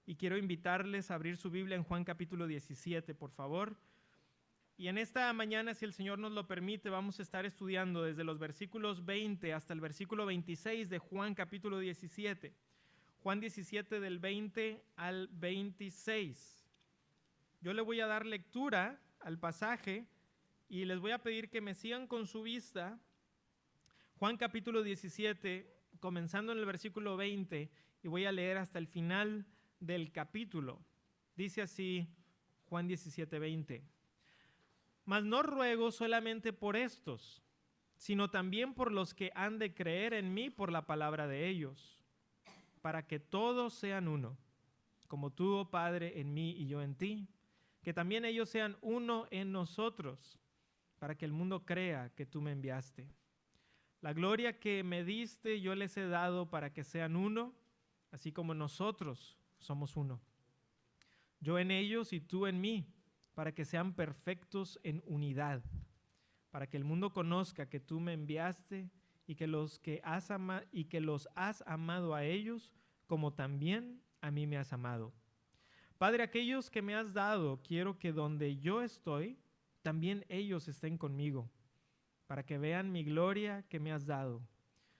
y quiero invitarles a abrir su Biblia en Juan capítulo 17, por favor. Y en esta mañana, si el Señor nos lo permite, vamos a estar estudiando desde los versículos 20 hasta el versículo 26 de Juan capítulo 17. Juan 17 del 20 al 26. Yo le voy a dar lectura al pasaje y les voy a pedir que me sigan con su vista. Juan capítulo 17, comenzando en el versículo 20, y voy a leer hasta el final del capítulo. Dice así Juan 17, 20. Mas no ruego solamente por estos, sino también por los que han de creer en mí por la palabra de ellos, para que todos sean uno, como tú, oh Padre, en mí y yo en ti, que también ellos sean uno en nosotros, para que el mundo crea que tú me enviaste. La gloria que me diste yo les he dado para que sean uno, así como nosotros somos uno. Yo en ellos y tú en mí, para que sean perfectos en unidad, para que el mundo conozca que tú me enviaste y que los has amado a ellos, como también a mí me has amado. Padre, aquellos que me has dado, quiero que donde yo estoy, también ellos estén conmigo, para que vean mi gloria que me has dado,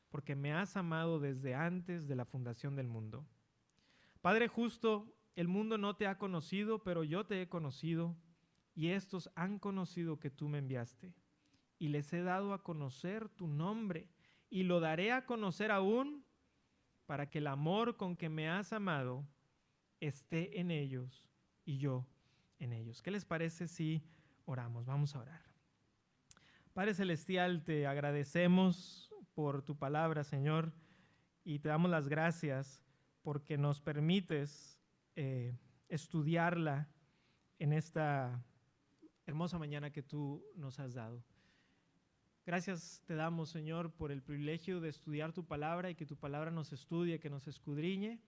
porque me has amado desde antes de la fundación del mundo. Padre justo, el mundo no te ha conocido, pero yo te he conocido, y estos han conocido que tú me enviaste, y les he dado a conocer tu nombre, y lo daré a conocer aún, para que el amor con que me has amado esté en ellos, y yo en ellos. ¿Qué les parece si oramos? Vamos a orar. Padre Celestial, te agradecemos por tu palabra, Señor, y te damos las gracias porque nos permites estudiarla en esta hermosa mañana que tú nos has dado. Gracias te damos, Señor, por el privilegio de estudiar tu palabra y que tu palabra nos estudie, que nos escudriñe,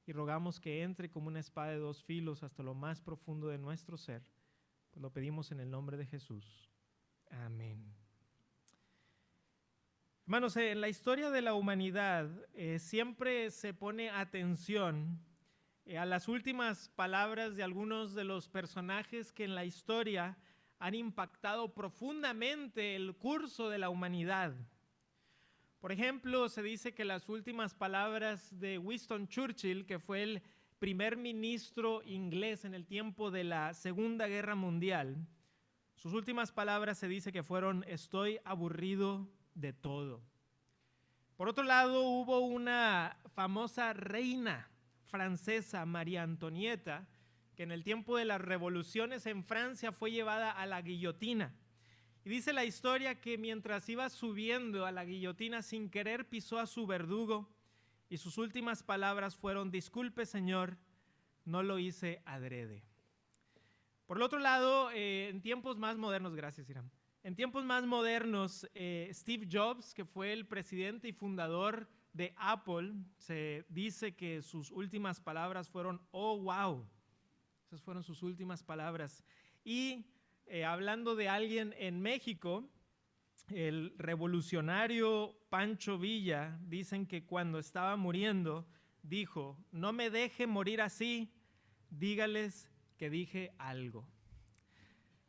y rogamos que entre como una espada de dos filos hasta lo más profundo de nuestro ser. Pues lo pedimos en el nombre de Jesús. Amén. Hermanos, en la historia de la humanidad siempre se pone atención a las últimas palabras de algunos de los personajes que en la historia han impactado profundamente el curso de la humanidad. Por ejemplo, se dice que las últimas palabras de Winston Churchill, que fue el primer ministro inglés en el tiempo de la Segunda Guerra Mundial, sus últimas palabras se dice que fueron: estoy aburrido de todo. Por otro lado, hubo una famosa reina francesa, María Antonieta, que en el tiempo de las revoluciones en Francia fue llevada a la guillotina. Y dice la historia que mientras iba subiendo a la guillotina, sin querer pisó a su verdugo, y sus últimas palabras fueron: disculpe, señor, no lo hice adrede. Por el otro lado, en tiempos más modernos, gracias, Hiram. En tiempos más modernos, Steve Jobs, que fue el presidente y fundador de Apple, se dice que sus últimas palabras fueron: oh, wow. Esas fueron sus últimas palabras. Y hablando de alguien en México, el revolucionario Pancho Villa, dicen que cuando estaba muriendo, dijo: no me deje morir así, dígales que dije algo.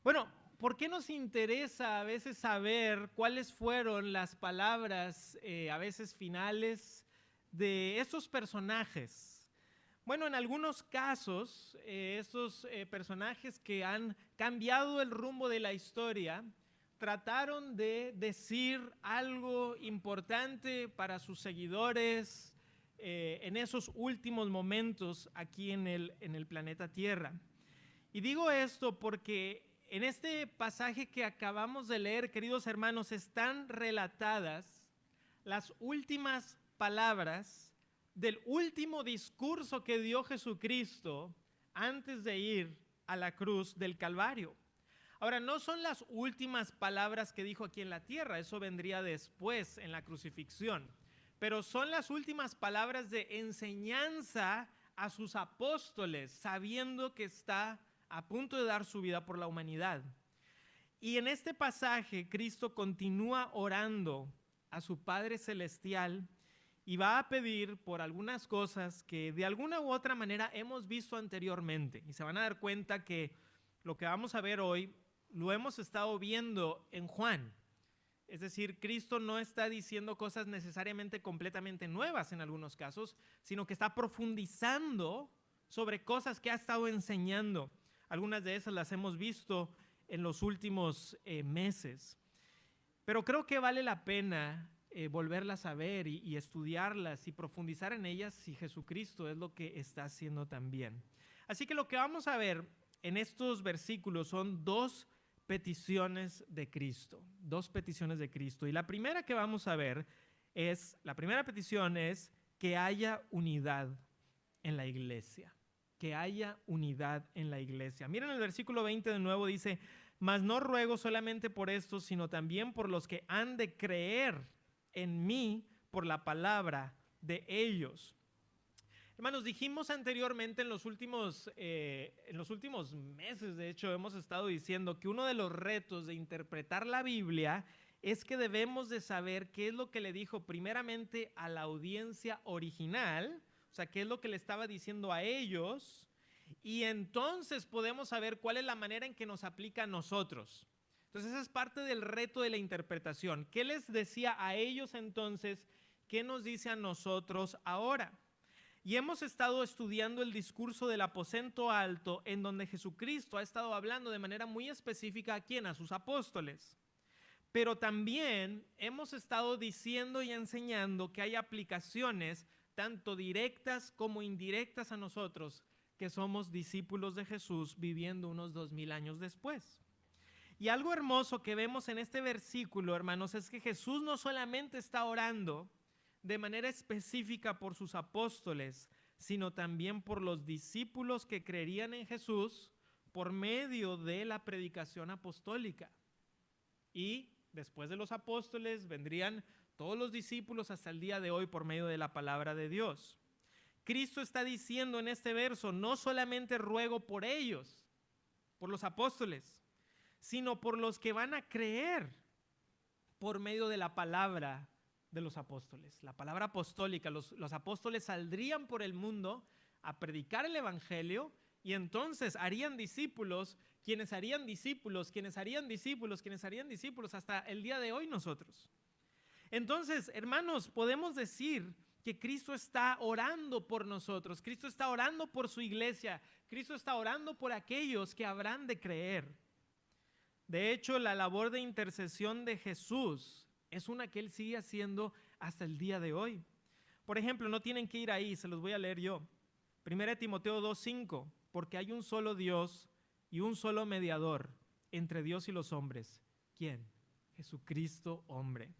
Bueno, ¿por qué nos interesa a veces saber cuáles fueron las palabras, a veces finales, de esos personajes? Bueno, en algunos casos, estos personajes que han cambiado el rumbo de la historia trataron de decir algo importante para sus seguidores en esos últimos momentos aquí en el planeta Tierra. Y digo esto porque en este pasaje que acabamos de leer, queridos hermanos, están relatadas las últimas palabras del último discurso que dio Jesucristo antes de ir a la cruz del Calvario. Ahora, no son las últimas palabras que dijo aquí en la tierra, eso vendría después en la crucifixión, pero son las últimas palabras de enseñanza a sus apóstoles, sabiendo que está a punto de dar su vida por la humanidad. Y en este pasaje, Cristo continúa orando a su Padre Celestial y va a pedir por algunas cosas que de alguna u otra manera hemos visto anteriormente. Y se van a dar cuenta que lo que vamos a ver hoy lo hemos estado viendo en Juan. Es decir, Cristo no está diciendo cosas necesariamente completamente nuevas en algunos casos, sino que está profundizando sobre cosas que ha estado enseñando. Algunas de esas las hemos visto en los últimos meses. Pero creo que vale la pena volverlas a ver y estudiarlas y profundizar en ellas si Jesucristo es lo que está haciendo también. Así que lo que vamos a ver en estos versículos son dos peticiones de Cristo. Dos peticiones de Cristo. Y la primera que vamos a ver la primera petición es que haya unidad en la iglesia. Que haya unidad en la iglesia. Miren el versículo 20 de nuevo, dice: mas no ruego solamente por estos, sino también por los que han de creer en mí por la palabra de ellos. Hermanos, dijimos anteriormente en los últimos meses, de hecho, hemos estado diciendo que uno de los retos de interpretar la Biblia es que debemos de saber qué es lo que le dijo primeramente a la audiencia original, o sea, qué es lo que le estaba diciendo a ellos, y entonces podemos saber cuál es la manera en que nos aplica a nosotros. Entonces, esa es parte del reto de la interpretación. ¿Qué les decía a ellos entonces? ¿Qué nos dice a nosotros ahora? Y hemos estado estudiando el discurso del aposento alto, en donde Jesucristo ha estado hablando de manera muy específica a quién, a sus apóstoles. Pero también hemos estado diciendo y enseñando que hay aplicaciones tanto directas como indirectas a nosotros, que somos discípulos de Jesús viviendo unos 2000 años después. Y algo hermoso que vemos en este versículo, hermanos, es que Jesús no solamente está orando de manera específica por sus apóstoles, sino también por los discípulos que creerían en Jesús por medio de la predicación apostólica. Y después de los apóstoles vendrían todos los discípulos hasta el día de hoy por medio de la palabra de Dios. Cristo está diciendo en este verso: no solamente ruego por ellos, por los apóstoles, sino por los que van a creer por medio de la palabra de los apóstoles. La palabra apostólica, los apóstoles saldrían por el mundo a predicar el evangelio y entonces harían discípulos, quienes harían discípulos, quienes harían discípulos, quienes harían discípulos hasta el día de hoy nosotros. Entonces, hermanos, podemos decir que Cristo está orando por nosotros, Cristo está orando por su iglesia, Cristo está orando por aquellos que habrán de creer. De hecho, la labor de intercesión de Jesús es una que Él sigue haciendo hasta el día de hoy. Por ejemplo, no tienen que ir ahí, se los voy a leer yo. 1 Timoteo 2:5, porque hay un solo Dios y un solo mediador entre Dios y los hombres. ¿Quién? Jesucristo, hombre.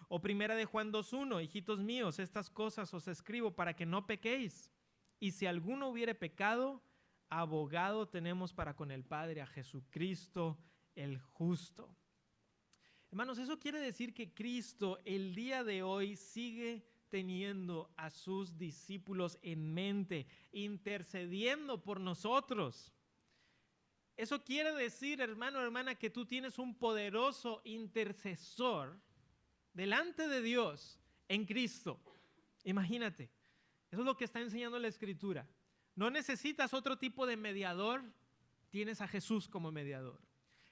O 1 de Juan 2:1, hijitos míos, estas cosas os escribo para que no pequéis. Y si alguno hubiere pecado, abogado tenemos para con el Padre, a Jesucristo el justo. Hermanos, eso quiere decir que Cristo el día de hoy sigue teniendo a sus discípulos en mente, intercediendo por nosotros. Eso quiere decir, hermano, hermana, que tú tienes un poderoso intercesor delante de Dios en Cristo. Imagínate, eso es lo que está enseñando la Escritura. No necesitas otro tipo de mediador, tienes a Jesús como mediador.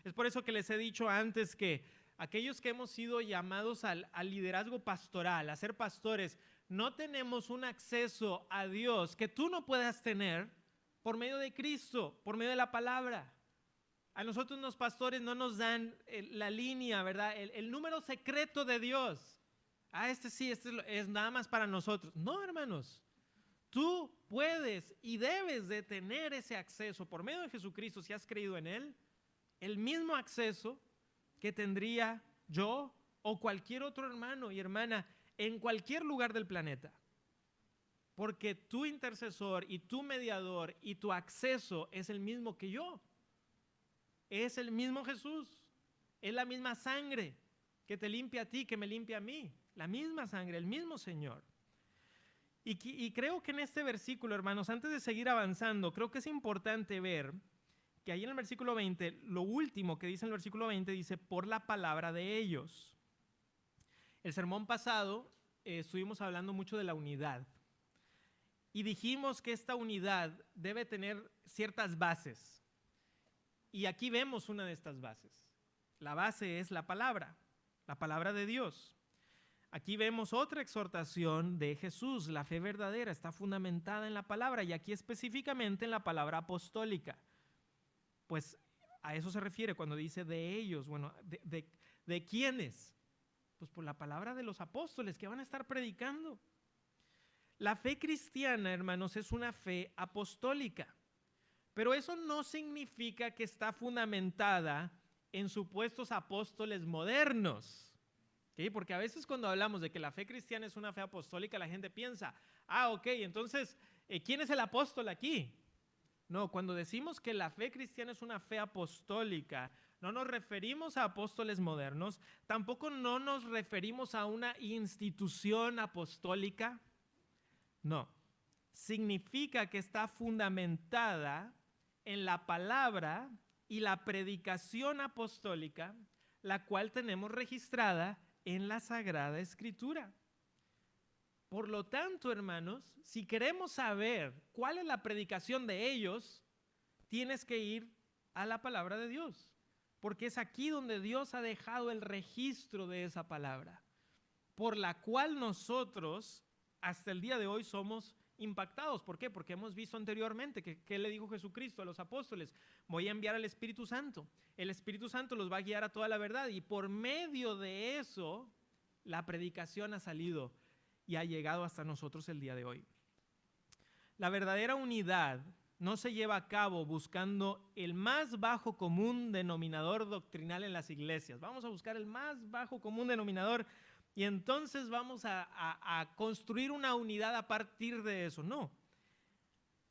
Es por eso que les he dicho antes que aquellos que hemos sido llamados al liderazgo pastoral, a ser pastores, no tenemos un acceso a Dios que tú no puedas tener por medio de Cristo, por medio de la palabra. A nosotros los pastores no nos dan la línea, ¿verdad? El número secreto de Dios. Este es nada más para nosotros. No, hermanos. Tú puedes y debes de tener ese acceso por medio de Jesucristo, si has creído en Él, el mismo acceso que tendría yo o cualquier otro hermano y hermana en cualquier lugar del planeta. Porque tu intercesor y tu mediador y tu acceso es el mismo que yo. Es el mismo Jesús. Es la misma sangre que te limpia a ti, que me limpia a mí. La misma sangre, el mismo Señor. Y creo que en este versículo, hermanos, antes de seguir avanzando, creo que es importante ver que ahí en el versículo 20, lo último que dice en el versículo 20, dice, por la palabra de ellos. El sermón pasado estuvimos hablando mucho de la unidad y dijimos que esta unidad debe tener ciertas bases. Y aquí vemos una de estas bases. La base es la palabra de Dios. Aquí vemos otra exhortación de Jesús. La fe verdadera está fundamentada en la palabra y aquí específicamente en la palabra apostólica. Pues a eso se refiere cuando dice de ellos. Bueno, ¿de quiénes? Pues por la palabra de los apóstoles que van a estar predicando. La fe cristiana, hermanos, es una fe apostólica. Pero eso no significa que está fundamentada en supuestos apóstoles modernos. ¿Sí? Porque a veces cuando hablamos de que la fe cristiana es una fe apostólica, la gente piensa, ok, entonces, ¿quién es el apóstol aquí? No, cuando decimos que la fe cristiana es una fe apostólica, no nos referimos a apóstoles modernos, tampoco no nos referimos a una institución apostólica. No, significa que está fundamentada en la palabra y la predicación apostólica, la cual tenemos registrada en la Sagrada Escritura. Por lo tanto, hermanos, si queremos saber cuál es la predicación de ellos, tienes que ir a la palabra de Dios, porque es aquí donde Dios ha dejado el registro de esa palabra, por la cual nosotros hasta el día de hoy somos impactados. ¿Por qué? Porque hemos visto anteriormente que ¿qué le dijo Jesucristo a los apóstoles? Voy a enviar al Espíritu Santo. El Espíritu Santo los va a guiar a toda la verdad y por medio de eso la predicación ha salido y ha llegado hasta nosotros el día de hoy. La verdadera unidad no se lleva a cabo buscando el más bajo común denominador doctrinal en las iglesias. Vamos a buscar el más bajo común denominador y entonces vamos a construir una unidad a partir de eso. No.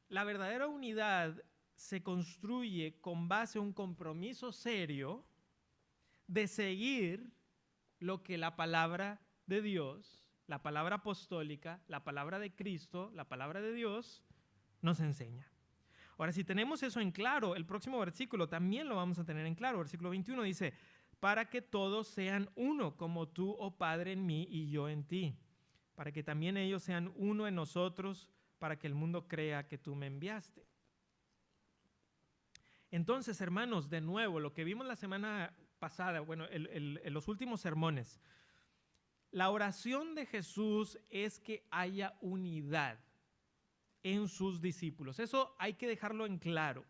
La verdadera unidad se construye con base a un compromiso serio de seguir lo que la palabra de Dios, la palabra apostólica, la palabra de Cristo, la palabra de Dios nos enseña. Ahora, si tenemos eso en claro, el próximo versículo también lo vamos a tener en claro. Versículo 21 dice, para que todos sean uno, como tú, oh Padre, en mí y yo en ti, para que también ellos sean uno en nosotros, para que el mundo crea que tú me enviaste. Entonces, hermanos, de nuevo, lo que vimos la semana pasada, bueno, en los últimos sermones, la oración de Jesús es que haya unidad en sus discípulos. Eso hay que dejarlo en claro.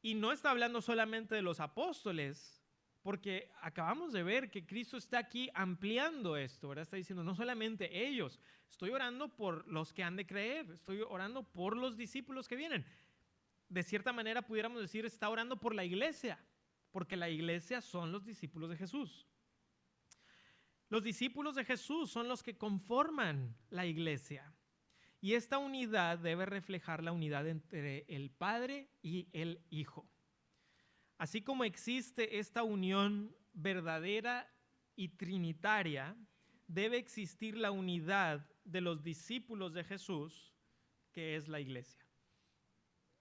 Y no está hablando solamente de los apóstoles, porque acabamos de ver que Cristo está aquí ampliando esto, ¿verdad? Está diciendo, no solamente ellos, estoy orando por los que han de creer, estoy orando por los discípulos que vienen. De cierta manera pudiéramos decir, está orando por la iglesia, porque la iglesia son los discípulos de Jesús. Los discípulos de Jesús son los que conforman la iglesia. Y esta unidad debe reflejar la unidad entre el Padre y el Hijo. Así como existe esta unión verdadera y trinitaria, debe existir la unidad de los discípulos de Jesús, que es la iglesia.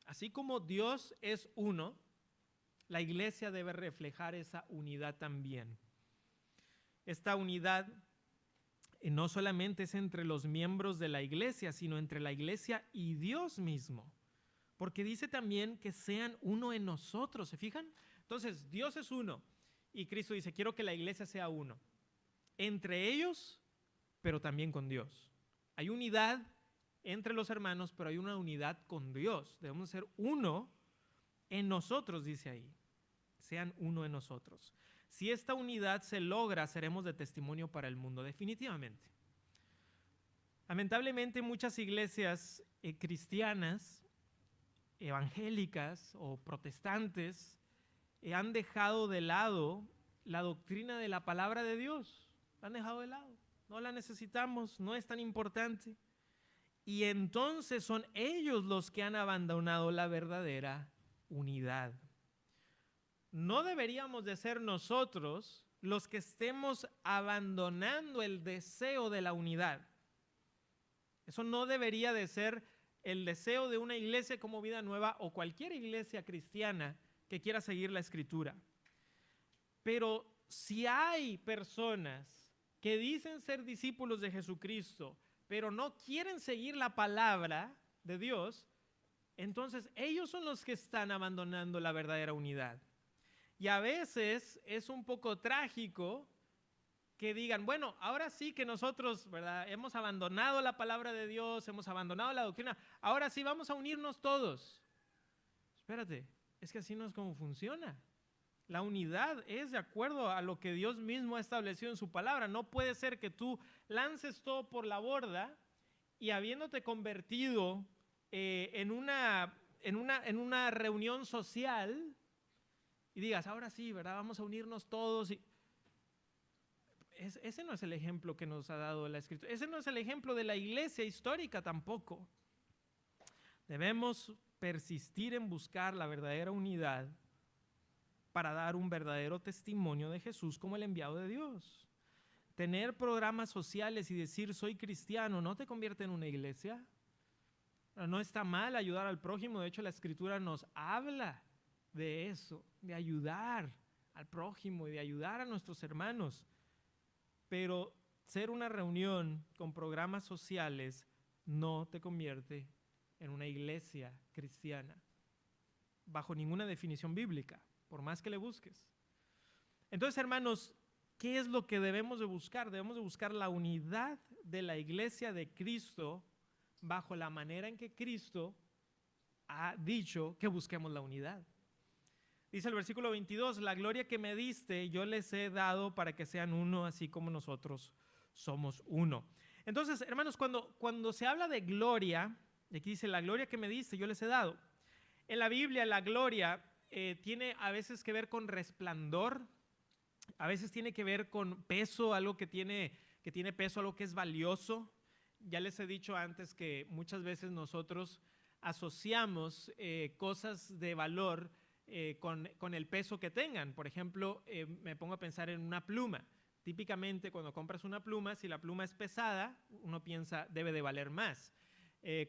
Así como Dios es uno, la iglesia debe reflejar esa unidad también. Esta unidad no solamente es entre los miembros de la iglesia, sino entre la iglesia y Dios mismo. Porque dice también que sean uno en nosotros, ¿se fijan? Entonces, Dios es uno y Cristo dice, quiero que la iglesia sea uno. Entre ellos, pero también con Dios. Hay unidad entre los hermanos, pero hay una unidad con Dios. Debemos ser uno en nosotros, dice ahí. Sean uno en nosotros. Si esta unidad se logra, seremos de testimonio para el mundo, definitivamente. Lamentablemente, muchas iglesias cristianas, evangélicas o protestantes han dejado de lado la doctrina de la palabra de Dios. La han dejado de lado. No la necesitamos, no es tan importante. Y entonces son ellos los que han abandonado la verdadera unidad. No deberíamos de ser nosotros los que estemos abandonando el deseo de la unidad. Eso no debería de ser el deseo de una iglesia como Vida Nueva o cualquier iglesia cristiana que quiera seguir la Escritura. Pero si hay personas que dicen ser discípulos de Jesucristo, pero no quieren seguir la palabra de Dios, entonces ellos son los que están abandonando la verdadera unidad. Y a veces es un poco trágico que digan, bueno, ahora sí que nosotros, ¿verdad?, hemos abandonado la palabra de Dios, hemos abandonado la doctrina, ahora sí vamos a unirnos todos. Espérate, es que así no es como funciona. La unidad es de acuerdo a lo que Dios mismo ha establecido en su palabra. No puede ser que tú lances todo por la borda y habiéndote convertido en una reunión social y digas, ahora sí, ¿verdad?, vamos a unirnos todos. Ese no es el ejemplo que nos ha dado la Escritura. Ese no es el ejemplo de la iglesia histórica tampoco. Debemos persistir en buscar la verdadera unidad para dar un verdadero testimonio de Jesús como el enviado de Dios. Tener programas sociales y decir soy cristiano no te convierte en una iglesia. No está mal ayudar al prójimo, de hecho la Escritura nos habla de eso, de ayudar al prójimo y de ayudar a nuestros hermanos. Pero ser una reunión con programas sociales no te convierte en una iglesia cristiana, bajo ninguna definición bíblica, por más que le busques. Entonces, hermanos, ¿qué es lo que debemos de buscar? Debemos de buscar la unidad de la iglesia de Cristo bajo la manera en que Cristo ha dicho que busquemos la unidad. Dice el versículo 22, la gloria que me diste yo les he dado para que sean uno, así como nosotros somos uno. Entonces, hermanos, cuando se habla de gloria, aquí dice la gloria que me diste yo les he dado. En la Biblia la gloria tiene a veces que ver con resplandor, a veces tiene que ver con peso, algo que tiene peso, algo que es valioso. Ya les he dicho antes que muchas veces nosotros asociamos cosas de valor con el peso que tengan. Por ejemplo, me pongo a pensar en una pluma. Típicamente cuando compras una pluma, si la pluma es pesada, uno piensa debe de valer más.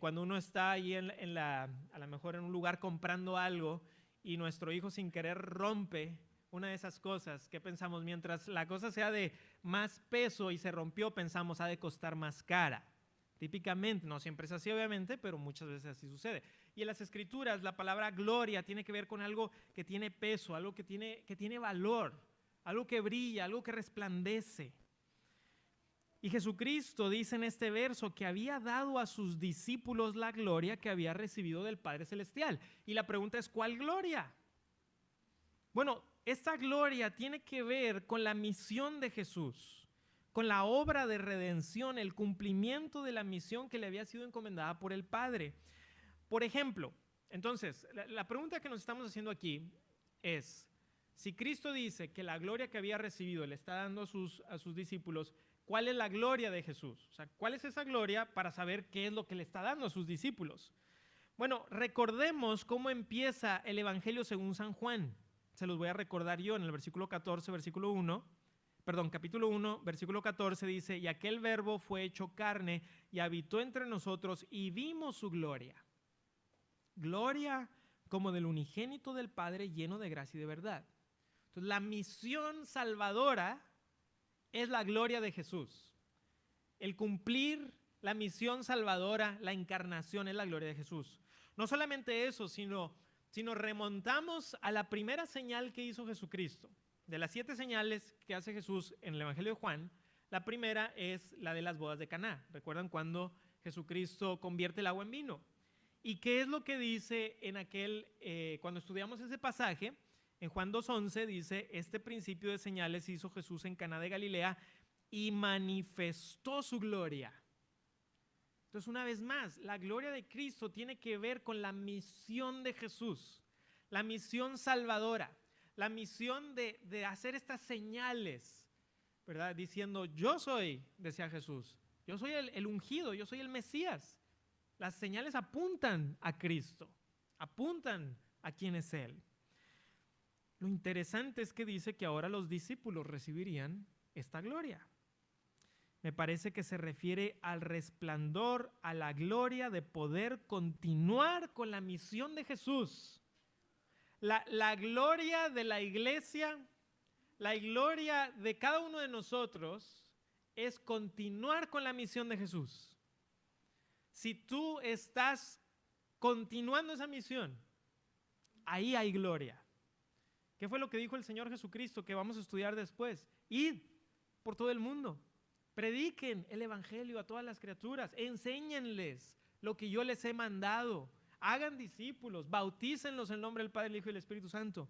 Cuando uno está ahí a lo mejor en un lugar comprando algo y nuestro hijo sin querer rompe una de esas cosas, ¿qué pensamos? Mientras la cosa sea de más peso y se rompió, pensamos ha de costar más cara. Típicamente, no siempre es así obviamente, pero muchas veces así sucede. Y en las Escrituras la palabra gloria tiene que ver con algo que tiene peso, algo que tiene valor, algo que brilla, algo que resplandece. Y Jesucristo dice en este verso que había dado a sus discípulos la gloria que había recibido del Padre Celestial. Y la pregunta es, ¿cuál gloria? Bueno, esta gloria tiene que ver con la misión de Jesús, con la obra de redención, el cumplimiento de la misión que le había sido encomendada por el Padre. Por ejemplo, entonces, la pregunta que nos estamos haciendo aquí es, si Cristo dice que la gloria que había recibido le está dando a sus discípulos, ¿cuál es la gloria de Jesús? O sea, ¿cuál es esa gloria para saber qué es lo que le está dando a sus discípulos? Bueno, recordemos cómo empieza el Evangelio según San Juan. Se los voy a recordar yo en el versículo 14, capítulo 1, versículo 14 dice, y aquel verbo fue hecho carne y habitó entre nosotros y vimos su gloria. Gloria como del unigénito del Padre lleno de gracia y de verdad. Entonces, la misión salvadora es la gloria de Jesús. El cumplir la misión salvadora, la encarnación es la gloria de Jesús. No solamente eso, sino remontamos a la primera señal que hizo Jesucristo. De las 7 señales que hace Jesús en el Evangelio de Juan, la primera es la de las bodas de Caná. ¿Recuerdan cuando Jesucristo convierte el agua en vino? ¿Y qué es lo que dice cuando estudiamos ese pasaje? En Juan 2:11 dice, este principio de señales hizo Jesús en Caná de Galilea y manifestó su gloria. Entonces, una vez más, la gloria de Cristo tiene que ver con la misión de Jesús, la misión salvadora, la misión de hacer estas señales, ¿verdad? Diciendo, yo soy, decía Jesús, yo soy el ungido, yo soy el Mesías. Las señales apuntan a Cristo, apuntan a quién es Él. Lo interesante es que dice que ahora los discípulos recibirían esta gloria. Me parece que se refiere al resplandor, a la gloria de poder continuar con la misión de Jesús. La gloria de la iglesia, la gloria de cada uno de nosotros es continuar con la misión de Jesús. Si tú estás continuando esa misión, ahí hay gloria. ¿Qué fue lo que dijo el Señor Jesucristo que vamos a estudiar después? Id por todo el mundo, prediquen el evangelio a todas las criaturas, enséñenles lo que yo les he mandado, hagan discípulos, bautícenlos en el nombre del Padre, el Hijo y el Espíritu Santo.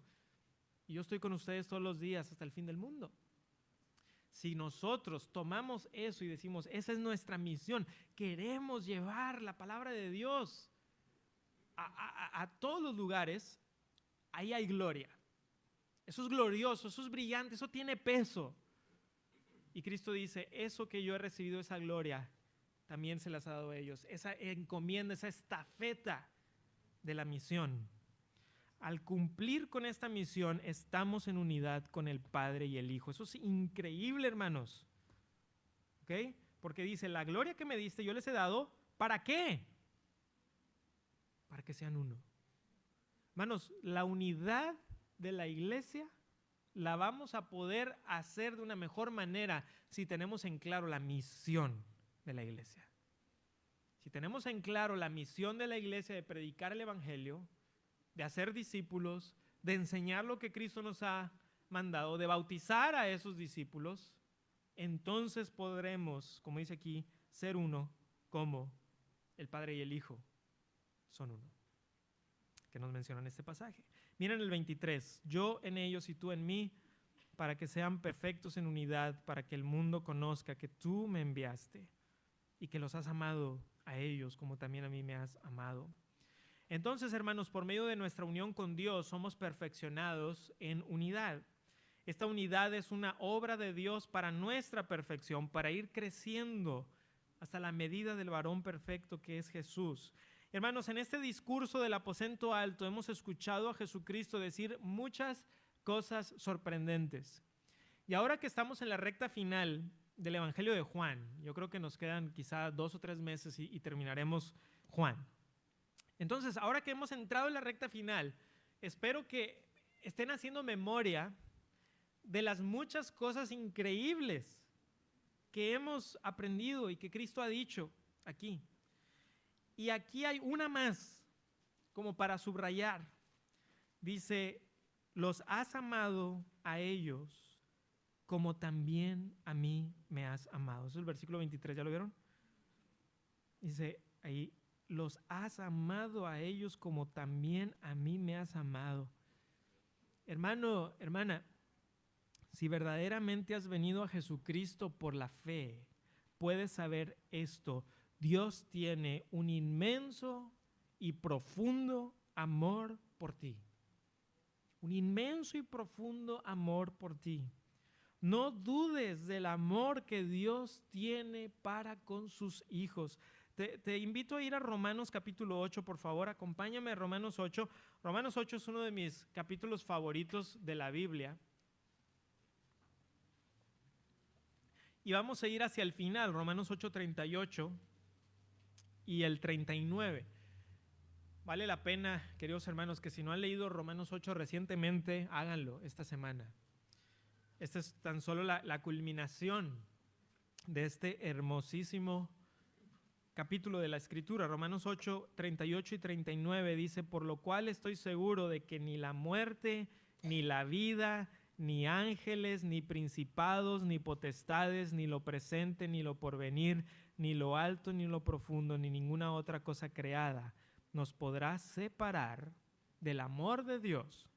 Y yo estoy con ustedes todos los días hasta el fin del mundo. Si nosotros tomamos eso y decimos, esa es nuestra misión, queremos llevar la palabra de Dios a todos los lugares, ahí hay gloria. Eso es glorioso, eso es brillante, eso tiene peso. Y Cristo dice, eso que yo he recibido, esa gloria, también se las ha dado a ellos. Esa encomienda, esa estafeta de la misión. Al cumplir con esta misión, estamos en unidad con el Padre y el Hijo. Eso es increíble, hermanos. ¿Ok? Porque dice, la gloria que me diste yo les he dado, ¿para qué? Para que sean uno. Hermanos, la unidad de la iglesia la vamos a poder hacer de una mejor manera si tenemos en claro la misión de la iglesia. Si tenemos en claro la misión de la iglesia de predicar el evangelio, de hacer discípulos, de enseñar lo que Cristo nos ha mandado, de bautizar a esos discípulos, entonces podremos, como dice aquí, ser uno como el Padre y el Hijo son uno, que nos menciona en este pasaje. Miren el 23, yo en ellos y tú en mí, para que sean perfectos en unidad, para que el mundo conozca que tú me enviaste y que los has amado a ellos como también a mí me has amado. Entonces, hermanos, por medio de nuestra unión con Dios somos perfeccionados en unidad. Esta unidad es una obra de Dios para nuestra perfección, para ir creciendo hasta la medida del varón perfecto que es Jesús. Hermanos, en este discurso del aposento alto hemos escuchado a Jesucristo decir muchas cosas sorprendentes. Y ahora que estamos en la recta final del Evangelio de Juan, yo creo que nos quedan quizá 2 o 3 meses y terminaremos Juan. Entonces, ahora que hemos entrado en la recta final, espero que estén haciendo memoria de las muchas cosas increíbles que hemos aprendido y que Cristo ha dicho aquí. Y aquí hay una más, como para subrayar. Dice, los has amado a ellos como también a mí me has amado. Eso es el versículo 23, ¿ya lo vieron? Dice ahí, los has amado a ellos como también a mí me has amado. Hermano, hermana, si verdaderamente has venido a Jesucristo por la fe, puedes saber esto. Dios tiene un inmenso y profundo amor por ti. Un inmenso y profundo amor por ti. No dudes del amor que Dios tiene para con sus hijos. Te invito a ir a Romanos capítulo 8, por favor, acompáñame a Romanos 8. Romanos 8 es uno de mis capítulos favoritos de la Biblia. Y vamos a ir hacia el final, Romanos 8, 38 y el 39. Vale la pena, queridos hermanos, que si no han leído Romanos 8 recientemente, háganlo esta semana. Esta es tan solo la culminación de este hermosísimo capítulo de la Escritura. Romanos 8, 38 y 39 dice, por lo cual estoy seguro de que ni la muerte, ni la vida, ni ángeles, ni principados, ni potestades, ni lo presente, ni lo porvenir, ni lo alto, ni lo profundo, ni ninguna otra cosa creada nos podrá separar del amor de Dios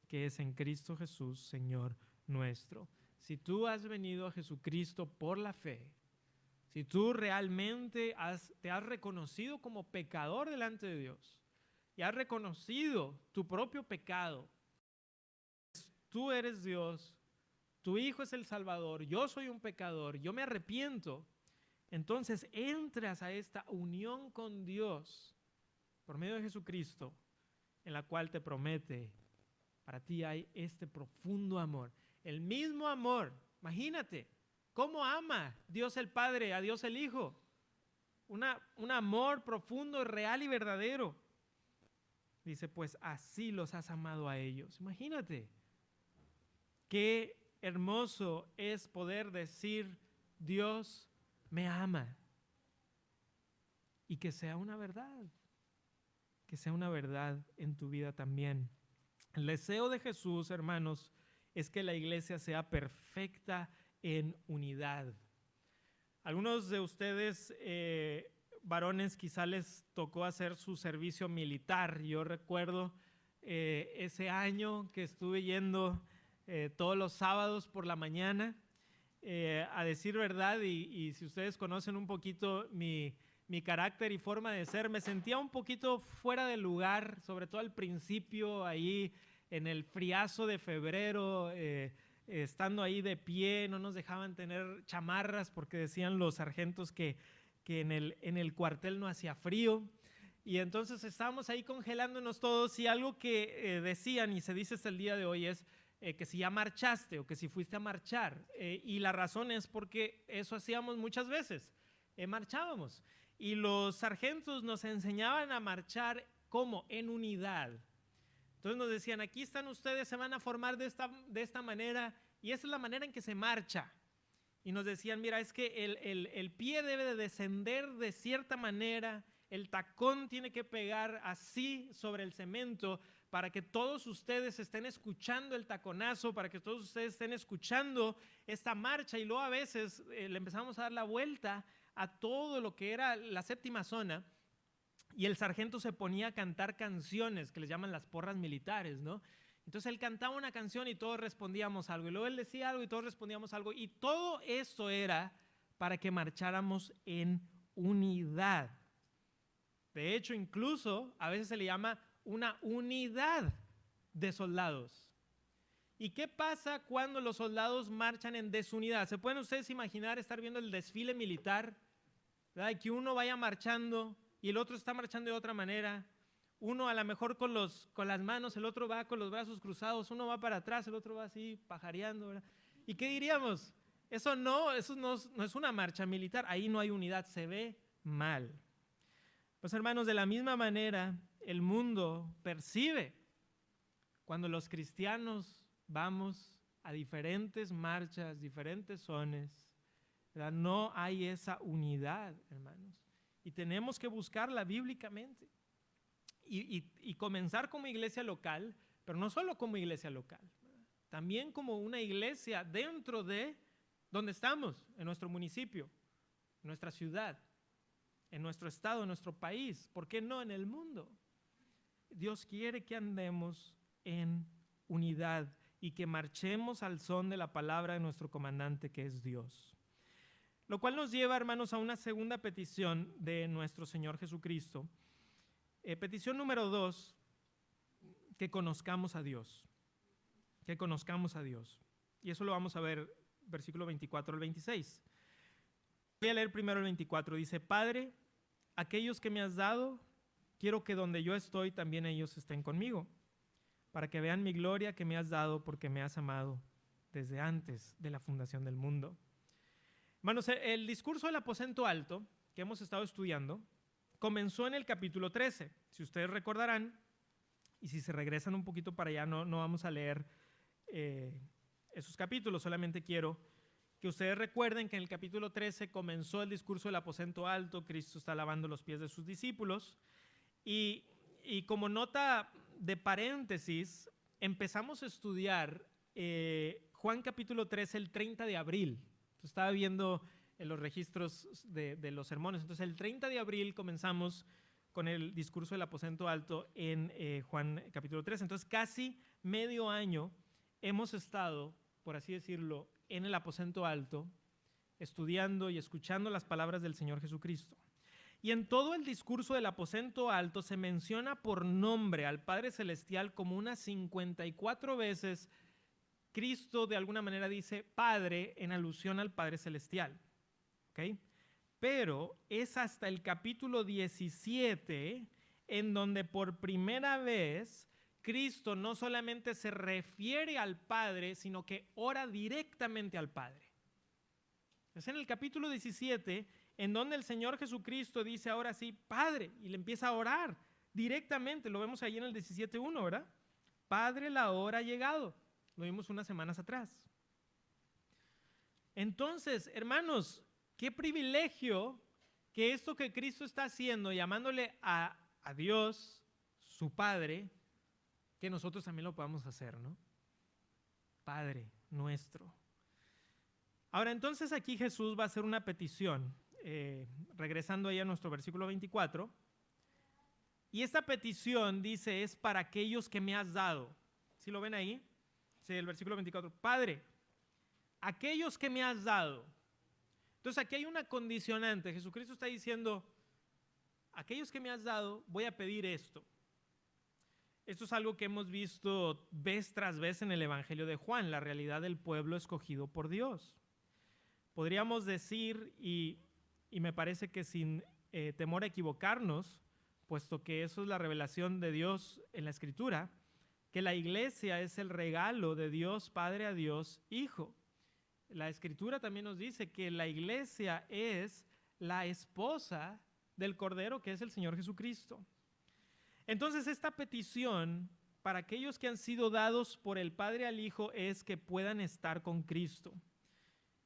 que es en Cristo Jesús, Señor nuestro. Si tú has venido a Jesucristo por la fe, si tú realmente te has reconocido como pecador delante de Dios y has reconocido tu propio pecado, tú eres Dios, tu Hijo es el Salvador, yo soy un pecador, yo me arrepiento, entonces entras a esta unión con Dios por medio de Jesucristo, en la cual te promete, para ti hay este profundo amor, el mismo amor, imagínate, ¿cómo ama Dios el Padre a Dios el Hijo? Un amor profundo, real y verdadero. Dice, pues así los has amado a ellos. Imagínate, qué hermoso es poder decir Dios me ama. Y que sea una verdad en tu vida también. El deseo de Jesús, hermanos, es que la iglesia sea perfecta en unidad. Algunos de ustedes, varones, quizá les tocó hacer su servicio militar. Yo recuerdo ese año que estuve yendo todos los sábados por la mañana. A decir verdad, y si ustedes conocen un poquito mi carácter y forma de ser, me sentía un poquito fuera de lugar, sobre todo al principio, ahí en el friazo de febrero, estando ahí de pie, no nos dejaban tener chamarras porque decían los sargentos que en el cuartel no hacía frío. Y entonces estábamos ahí congelándonos todos, y algo que decían y se dice hasta el día de hoy es que si ya marchaste o que si fuiste a marchar. Y la razón es porque eso hacíamos muchas veces, marchábamos. Y los sargentos nos enseñaban a marchar ¿cómo? En unidad. Entonces nos decían, aquí están ustedes, se van a formar de esta manera, y esa es la manera en que se marcha. Y nos decían, mira, es que el pie debe de descender de cierta manera, el tacón tiene que pegar así sobre el cemento para que todos ustedes estén escuchando el taconazo, para que todos ustedes estén escuchando esta marcha. Y luego a veces le empezamos a dar la vuelta a todo lo que era la séptima zona, y el sargento se ponía a cantar canciones que les llaman las porras militares, ¿no? Entonces él cantaba una canción y todos respondíamos algo, y luego él decía algo y todos respondíamos algo, y todo eso era para que marcháramos en unidad. De hecho, incluso a veces se le llama una unidad de soldados. ¿Y qué pasa cuando los soldados marchan en desunidad? ¿Se pueden ustedes imaginar estar viendo el desfile militar, ¿verdad? Y que uno vaya marchando y el otro está marchando de otra manera? Uno a lo mejor con las manos, el otro va con los brazos cruzados, uno va para atrás, el otro va así pajareando, ¿verdad? ¿Y qué diríamos? Eso no es una marcha militar, ahí no hay unidad, se ve mal. Pues hermanos, de la misma manera el mundo percibe cuando los cristianos vamos a diferentes marchas, diferentes zonas, ¿verdad? No hay esa unidad, hermanos, y tenemos que buscarla bíblicamente. Y comenzar como iglesia local, pero no solo como iglesia local, ¿verdad? También como una iglesia dentro de donde estamos, en nuestro municipio, en nuestra ciudad, en nuestro estado, en nuestro país, ¿por qué no en el mundo? Dios quiere que andemos en unidad y que marchemos al son de la palabra de nuestro comandante, que es Dios. Lo cual nos lleva, hermanos, a una segunda petición de nuestro Señor Jesucristo. Petición número 2, que conozcamos a Dios. Que conozcamos a Dios. Y eso lo vamos a ver, versículo 24 al 26. Voy a leer primero el 24. Dice, Padre, aquellos que me has dado, quiero que donde yo estoy también ellos estén conmigo, para que vean mi gloria que me has dado porque me has amado desde antes de la fundación del mundo. Hermanos, el discurso del aposento alto que hemos estado estudiando comenzó en el capítulo 13. Si ustedes recordarán, y si se regresan un poquito para allá, no vamos a leer esos capítulos, solamente quiero que ustedes recuerden que en el capítulo 13 comenzó el discurso del aposento alto. Cristo está lavando los pies de sus discípulos, y como nota de paréntesis, empezamos a estudiar Juan capítulo 13 el 30 de abril. Entonces, estaba viendo en los registros de los sermones. Entonces, el 30 de abril comenzamos con el discurso del aposento alto en Juan capítulo 13. Entonces, casi medio año hemos estado, por así decirlo, en el aposento alto, estudiando y escuchando las palabras del Señor Jesucristo. Y en todo el discurso del aposento alto se menciona por nombre al Padre Celestial como unas 54 veces. Cristo de alguna manera dice Padre en alusión al Padre Celestial. ¿Okay? Pero es hasta el capítulo 17 en donde por primera vez Cristo no solamente se refiere al Padre, sino que ora directamente al Padre. Es en el capítulo 17 en donde el Señor Jesucristo dice ahora sí, Padre, y le empieza a orar directamente. Lo vemos ahí en el 17:1, ¿verdad? Padre, la hora ha llegado. Lo vimos unas semanas atrás. Entonces, hermanos, qué privilegio que esto que Cristo está haciendo, llamándole a Dios, su Padre, que nosotros también lo podamos hacer, ¿no? Padre nuestro. Ahora, entonces aquí Jesús va a hacer una petición, regresando ahí a nuestro versículo 24, y esta petición dice, es para aquellos que me has dado. ¿Sí lo ven ahí? Sí, el versículo 24, Padre, aquellos que me has dado. Entonces aquí hay una condicionante. Jesucristo está diciendo, aquellos que me has dado, voy a pedir esto. Esto es algo que hemos visto vez tras vez en el Evangelio de Juan, la realidad del pueblo escogido por Dios. Podríamos decir, y me parece que sin temor a equivocarnos, puesto que eso es la revelación de Dios en la Escritura, que la iglesia es el regalo de Dios Padre a Dios Hijo. La Escritura también nos dice que la iglesia es la esposa del Cordero, que es el Señor Jesucristo. Entonces, esta petición para aquellos que han sido dados por el Padre al Hijo es que puedan estar con Cristo.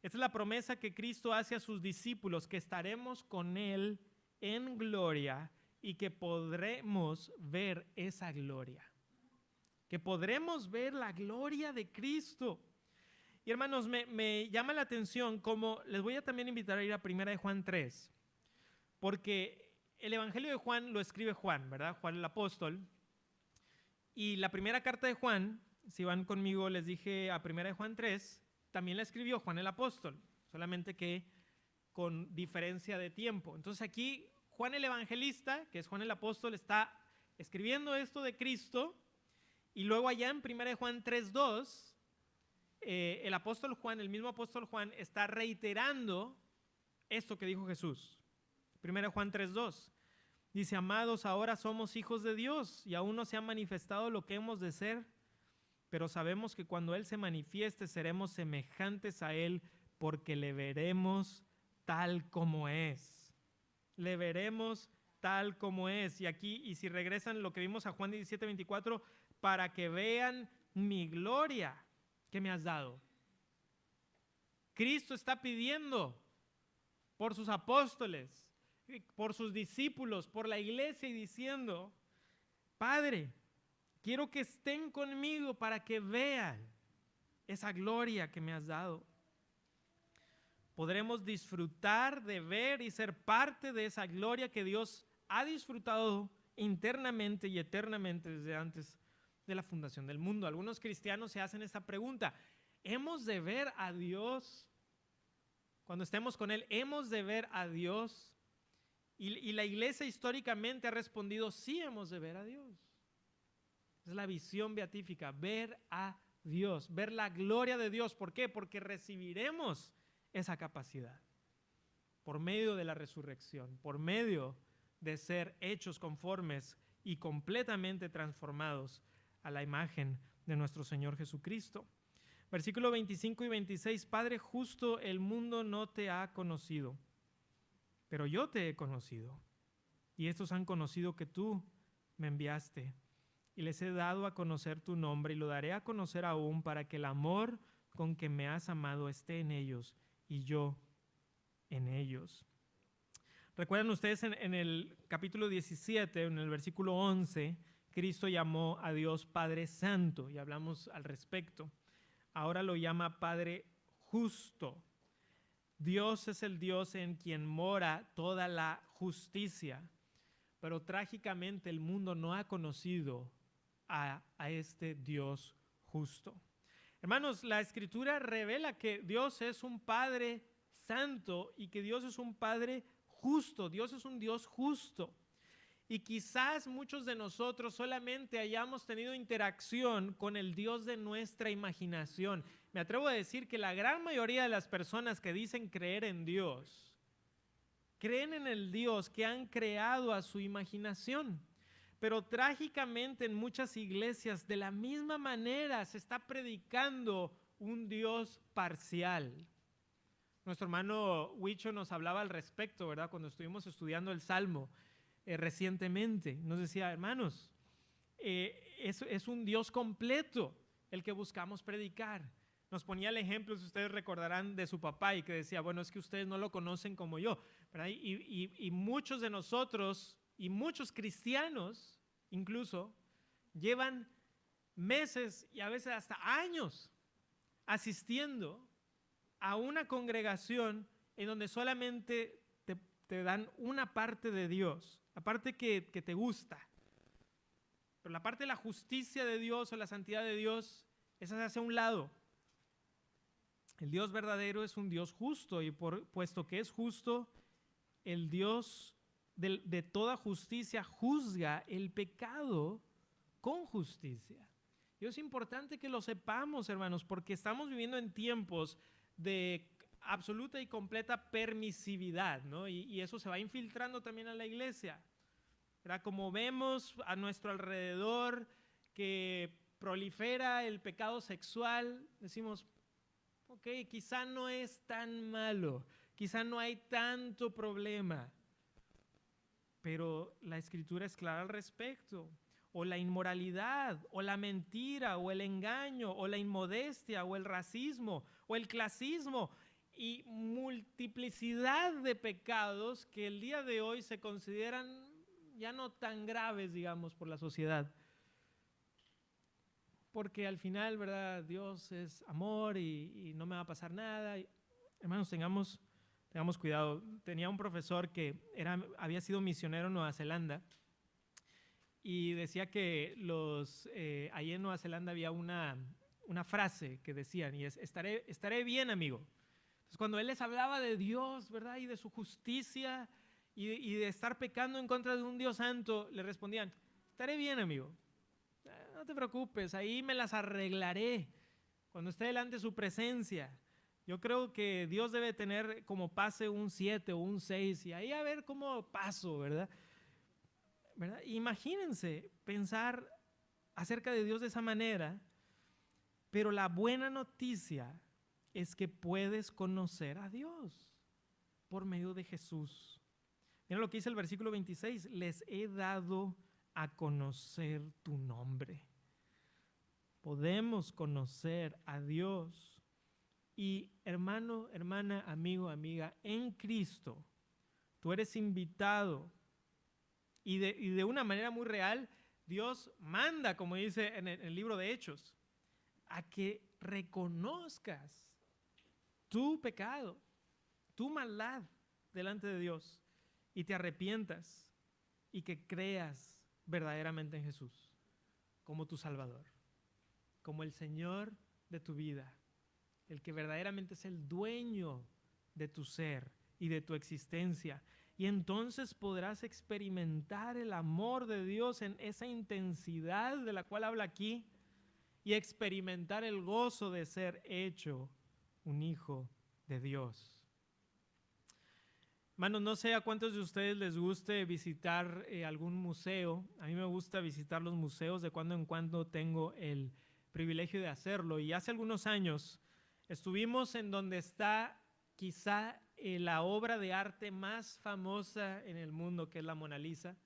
Esta es la promesa que Cristo hace a sus discípulos, que estaremos con Él en gloria y que podremos ver esa gloria. Que podremos ver la gloria de Cristo. Y hermanos, me llama la atención como les voy a también invitar a ir a 1 de Juan 3, porque el Evangelio de Juan lo escribe Juan, ¿verdad? Juan el apóstol. Y la primera carta de Juan, si van conmigo, les dije a 1 de Juan 3, también la escribió Juan el apóstol, solamente que con diferencia de tiempo. Entonces aquí Juan el evangelista, que es Juan el apóstol, está escribiendo esto de Cristo, y luego allá en 1 de Juan 3:2, el apóstol Juan, el mismo apóstol Juan, está reiterando esto que dijo Jesús. 1 de Juan 3:2 dice, amados, ahora somos hijos de Dios y aún no se ha manifestado lo que hemos de ser, pero sabemos que cuando Él se manifieste seremos semejantes a Él porque le veremos tal como es. Le veremos tal como es. Y aquí, y si regresan lo que vimos a Juan 17:24, para que vean mi gloria que me has dado. Cristo está pidiendo por sus apóstoles, por sus discípulos, por la iglesia y diciendo, Padre, quiero que estén conmigo para que vean esa gloria que me has dado. Podremos disfrutar de ver y ser parte de esa gloria que Dios ha disfrutado internamente y eternamente desde antes de la fundación del mundo. Algunos cristianos se hacen esta pregunta, ¿hemos de ver a Dios? Cuando estemos con Él, ¿hemos de ver a Dios? Y la iglesia históricamente ha respondido, sí hemos de ver a Dios. Es la visión beatífica, ver a Dios, ver la gloria de Dios. ¿Por qué? Porque recibiremos esa capacidad por medio de la resurrección, por medio de ser hechos conformes y completamente transformados a la imagen de nuestro Señor Jesucristo. Versículo 25 y 26, Padre justo, el mundo no te ha conocido, pero yo te he conocido, y estos han conocido que tú me enviaste, y les he dado a conocer tu nombre, y lo daré a conocer aún, para que el amor con que me has amado esté en ellos, y yo en ellos. ¿Recuerdan ustedes en el capítulo 17, en el versículo 11, Cristo llamó a Dios Padre Santo, y hablamos al respecto? Ahora lo llama Padre Justo. Dios es el Dios en quien mora toda la justicia, pero trágicamente el mundo no ha conocido a este Dios justo. Hermanos, la Escritura revela que Dios es un Padre Santo y que Dios es un Padre justo. Dios es un Dios justo. Y quizás muchos de nosotros solamente hayamos tenido interacción con el Dios de nuestra imaginación. Me atrevo a decir que la gran mayoría de las personas que dicen creer en Dios, creen en el Dios que han creado a su imaginación. Pero trágicamente en muchas iglesias de la misma manera se está predicando un Dios parcial. Nuestro hermano Huicho nos hablaba al respecto, ¿verdad? Cuando estuvimos estudiando el Salmo recientemente, nos decía, hermanos, es un Dios completo el que buscamos predicar. Nos ponía el ejemplo, si ustedes recordarán, de su papá y que decía, bueno, es que ustedes no lo conocen como yo, ¿verdad? Y muchos de nosotros y muchos cristianos incluso llevan meses y a veces hasta años asistiendo a una congregación en donde solamente te dan una parte de Dios, la parte que te gusta. Pero la parte de la justicia de Dios o la santidad de Dios, esa se hace a un lado. El Dios verdadero es un Dios justo y puesto que es justo, el Dios de toda justicia juzga el pecado con justicia. Y es importante que lo sepamos, hermanos, porque estamos viviendo en tiempos de absoluta y completa permisividad, ¿no? Y eso se va infiltrando también a la iglesia, ¿verdad? Como vemos a nuestro alrededor que prolifera el pecado sexual, decimos, ok, quizá no es tan malo, quizá no hay tanto problema, pero la Escritura es clara al respecto. O la inmoralidad, o la mentira, o el engaño, o la inmodestia, o el racismo, o el clasismo, y multiplicidad de pecados que el día de hoy se consideran ya no tan graves, digamos, por la sociedad. Porque al final, ¿verdad? Dios es amor y no me va a pasar nada. Hermanos, tengamos cuidado. Tenía un profesor que había sido misionero en Nueva Zelanda y decía que ahí en Nueva Zelanda había una frase que decían, y es, estaré bien, amigo. Entonces, cuando él les hablaba de Dios, ¿verdad? Y de su justicia y de estar pecando en contra de un Dios santo, le respondían, estaré bien, amigo. No te preocupes, ahí me las arreglaré cuando esté delante de su presencia. Yo creo que Dios debe tener como pase un 7 o un 6 y ahí a ver cómo paso, ¿verdad? Imagínense pensar acerca de Dios de esa manera, pero la buena noticia es que puedes conocer a Dios por medio de Jesús. Mira lo que dice el versículo 26, les he dado a conocer tu nombre. Podemos conocer a Dios y hermano, hermana, amigo, amiga, en Cristo tú eres invitado. Y de una manera muy real, Dios manda, como dice en el libro de Hechos, a que reconozcas tu pecado, tu maldad delante de Dios y te arrepientas y que creas verdaderamente en Jesús como tu Salvador, como el Señor de tu vida, el que verdaderamente es el dueño de tu ser y de tu existencia. Y entonces podrás experimentar el amor de Dios en esa intensidad de la cual habla aquí y experimentar el gozo de ser hecho un hijo de Dios. Hermanos, no sé a cuántos de ustedes les guste visitar algún museo. A mí me gusta visitar los museos, de cuando en cuando tengo el privilegio de hacerlo. Y hace algunos años estuvimos en donde está quizá la obra de arte más famosa en el mundo, que es la Mona Lisa,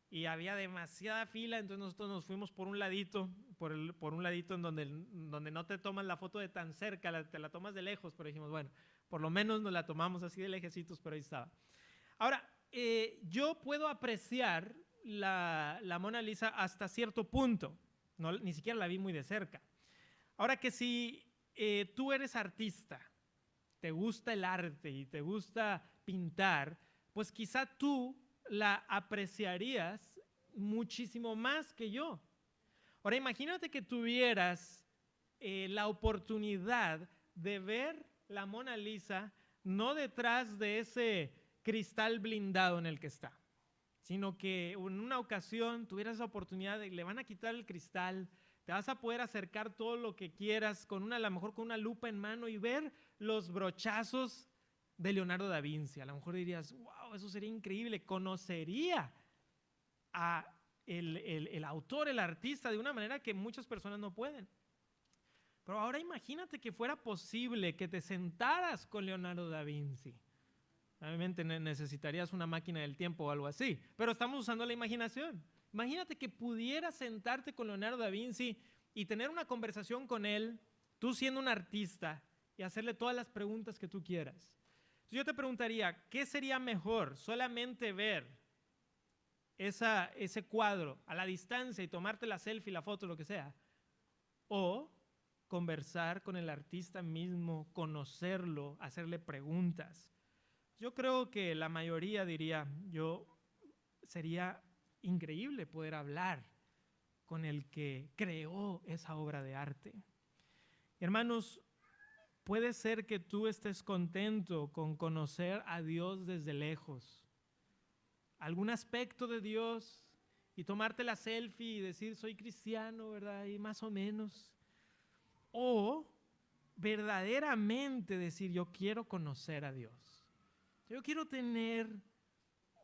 y había demasiada fila, entonces nosotros nos fuimos por un ladito, por un ladito en donde no te tomas la foto de tan cerca, te la tomas de lejos, pero dijimos, bueno, por lo menos nos la tomamos así de lejecitos, pero ahí estaba. Ahora, yo puedo apreciar la Mona Lisa hasta cierto punto, ni siquiera la vi muy de cerca. Ahora que si tú eres artista, te gusta el arte y te gusta pintar, pues quizá tú la apreciarías muchísimo más que yo. Ahora imagínate que tuvieras la oportunidad de ver la Mona Lisa no detrás de ese cristal blindado en el que está, sino que en una ocasión tuvieras la oportunidad de le van a quitar el cristal, te vas a poder acercar todo lo que quieras, a lo mejor con una lupa en mano y ver los brochazos de Leonardo da Vinci. A lo mejor dirías, wow, eso sería increíble, conocería a el autor, el artista, de una manera que muchas personas no pueden. Pero ahora imagínate que fuera posible que te sentaras con Leonardo da Vinci. Obviamente necesitarías una máquina del tiempo o algo así, pero estamos usando la imaginación. Imagínate que pudieras sentarte con Leonardo da Vinci y tener una conversación con él tú siendo un artista y hacerle todas las preguntas que tú quieras. Entonces yo te preguntaría, ¿qué sería mejor? ¿Solamente ver ese cuadro a la distancia y tomarte la selfie, la foto, lo que sea? ¿O conversar con el artista mismo, conocerlo, hacerle preguntas? Yo creo que la mayoría diría, sería increíble poder hablar con el que creó esa obra de arte. Hermanos, puede ser que tú estés contento con conocer a Dios desde lejos, algún aspecto de Dios, y tomarte la selfie y decir soy cristiano, ¿verdad? Y más o menos. O verdaderamente decir yo quiero conocer a Dios. Yo quiero tener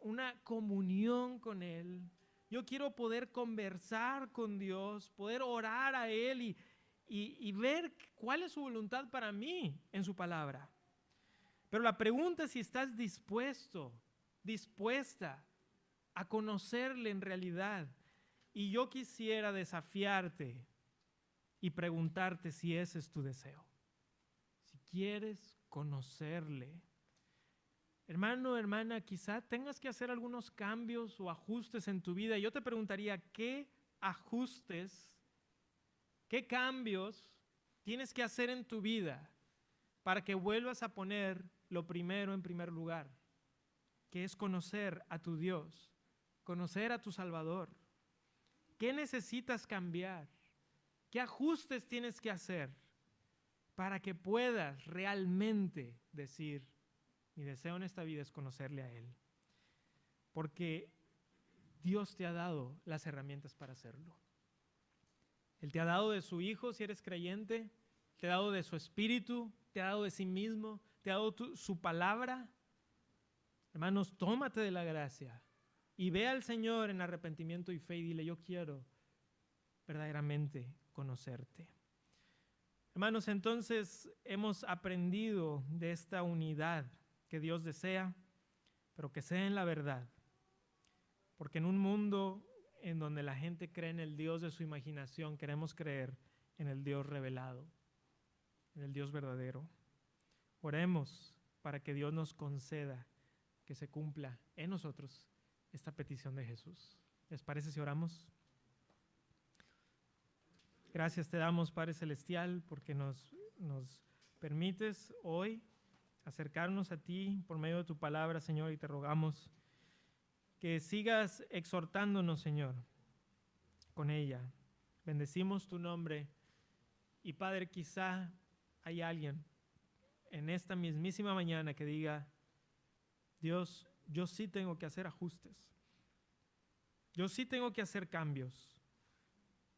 una comunión con Él. Yo quiero poder conversar con Dios, poder orar a Él y ver cuál es su voluntad para mí en su palabra. Pero la pregunta es si estás dispuesta a conocerle en realidad. Y yo quisiera desafiarte y preguntarte si ese es tu deseo. Si quieres conocerle. Hermano, hermana, quizá tengas que hacer algunos cambios o ajustes en tu vida. Yo te preguntaría, ¿qué ajustes, qué cambios tienes que hacer en tu vida para que vuelvas a poner lo primero en primer lugar? Que es conocer a tu Dios, conocer a tu Salvador. ¿Qué necesitas cambiar? ¿Qué ajustes tienes que hacer para que puedas realmente decir, mi deseo en esta vida es conocerle a Él? Porque Dios te ha dado las herramientas para hacerlo. Él te ha dado de su Hijo si eres creyente, te ha dado de su Espíritu, te ha dado de sí mismo, te ha dado su palabra. Hermanos, tómate de la gracia y ve al Señor en arrepentimiento y fe y dile, yo quiero verdaderamente conocerte. Hermanos, entonces hemos aprendido de esta unidad que Dios desea, pero que sea en la verdad. Porque en un mundo en donde la gente cree en el Dios de su imaginación, queremos creer en el Dios revelado, en el Dios verdadero. Oremos para que Dios nos conceda que se cumpla en nosotros esta petición de Jesús. ¿Les parece si oramos? Gracias te damos, Padre Celestial, porque nos permites hoy acercarnos a ti por medio de tu palabra, Señor, y te rogamos que sigas exhortándonos, Señor, con ella. Bendecimos tu nombre y, Padre, quizá hay alguien en esta mismísima mañana que diga, Dios, yo sí tengo que hacer ajustes. Yo sí tengo que hacer cambios.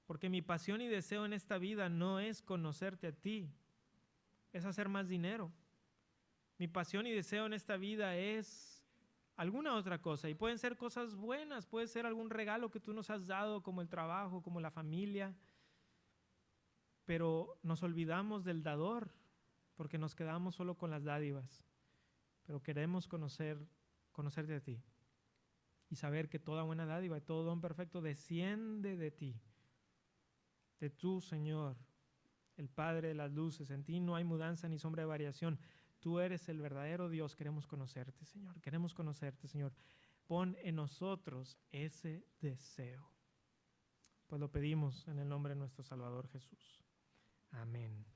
Porque mi pasión y deseo en esta vida no es conocerte a ti, es hacer más dinero. Mi pasión y deseo en esta vida es alguna otra cosa. Y pueden ser cosas buenas, puede ser algún regalo que tú nos has dado, como el trabajo, como la familia. Pero nos olvidamos del dador, porque nos quedamos solo con las dádivas. Pero queremos conocerte a ti y saber que toda buena dádiva y todo don perfecto desciende de ti. De tú, Señor, el Padre de las luces. En ti no hay mudanza ni sombra de variación. Tú eres el verdadero Dios. Queremos conocerte, Señor. Queremos conocerte, Señor. Pon en nosotros ese deseo. Pues lo pedimos en el nombre de nuestro Salvador Jesús. Amén.